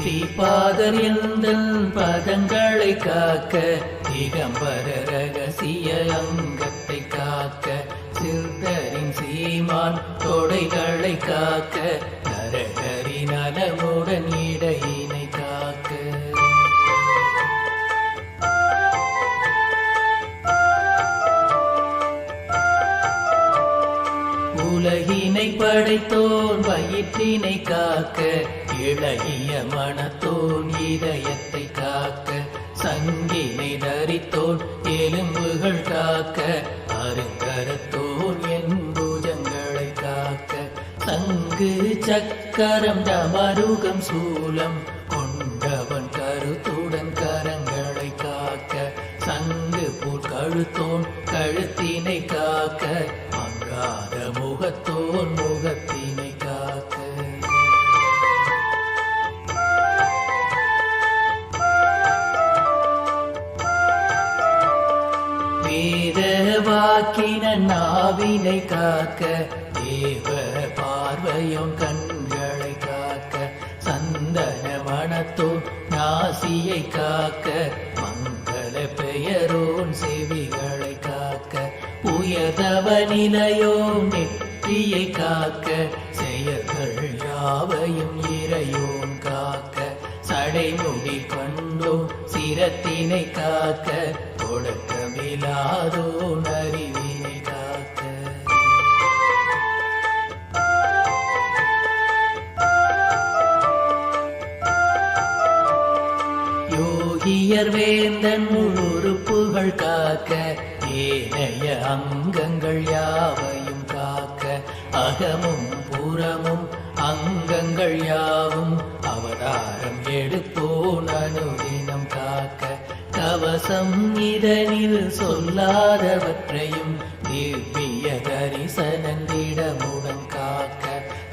ஸ்ரீபாதர் எந்தன் பதங்களை காக்க, திகம்பர ரகசிய அங்கத்தை காக்க, சித்தரின் சீமான் தொடைகளை காக்க, நரகரி நலமுடன் இடையினை காக்க. உலகினை படைத்தோன் வயிற்றினை காக்க, இளகிய மனத்தோன் இதயத்தை காக்க, சங்கினை தரித்தோன் எலும்புகள் காக்க, அருங்கரத்தோன் என் பூஜங்களை காக்க, சங்கு சக்கரம் டமருகம் சூலம் கொண்டவன் கருத்துடன் கரங்களை காக்க, சங்கு போல் கழுத்தோன் கழுத்தினை காக்க, மங்காத முகத்தோன் முகத்தினை காக்க. வேத வாக்கின நாவினை காக்க, தேவ பார்வையோன் கண்களை காக்க, சந்தன மனத்தோன் நாசியை காக்க, மங்கள பெயரோன் செவிகளை காக்க, உயர்தவ நிலையோன் நெற்றியை காக்க, செயல்கள் யாவையும் இறையோன் காக்க, சடைமுடி கொண்டோன் சிரத்தினை காக்க, தொடக்கமில்லாதோன் அறிவினை காக்க. யோகியர் வேந்தன் உறுப்புகள் காக்க, ஏனைய அங்கங்கள் யாவையும் காக்க, அகமும் புறமும் அங்கங்கள் யாவும் அவதாரம் எடுப்போன் அனுதினம் காக்க, கவசம் இதனில் சொல்லாதவற்றையும் திவ்ய தரிசனந்திடமுடன் காக்க,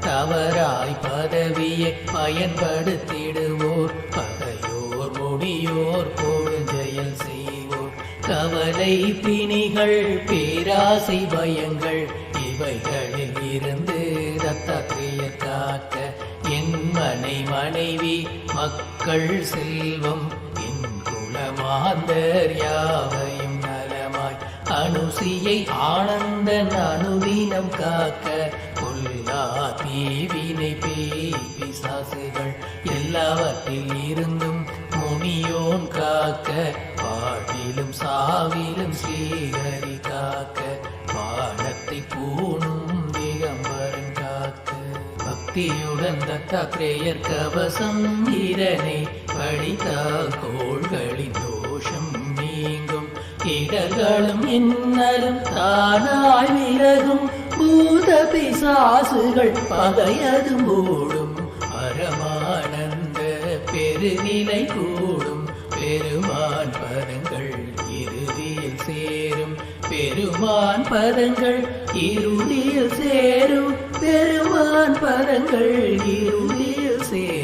தவறாய் பதவியை பயன்படுத்திடுவோர், பகையோர் முடியோர் கொடுஞ்செயல் செய்வோர், கவலை பிணிகள் பேராசை பயங்கள் இவைகளில் இருந்து தத்தாத்ரேயர் காக்க, என் மனைவி மக்கள் செல்வம் என் குலமாந்தர் யாவையும் நலமாய், அனுசியை ஆனந்தன் அனுதினம் காக்க, கொல்லா தீவினை பேய் பிசாசுகள் எல்லாவற்றில் இருந்தும் முனியோன் காக்க, பாட்டிலும் சாவிலும் ஸ்ரீஹரி காக்க, பாடத்தை பூணும் திகம்பரன் காக்க. பக்தியுடன் தத்தாத்ரேயர் கவசம் இரனை படித்தால் கோள்களின் தோஷம் நீங்கும், இடர்களும் இன்னலும் தானாய் விலகும், பூத பிசாசுகள் பகையது மூடும், பரமானந்த பெருநிலை கூடும், பெருமான் பதங்கள் இறுதியில் சேரும், பெருமான் பதங்கள் இறுதியில் சேரும், பெருமான் பதங்கள் இறுதியில் சேரும்.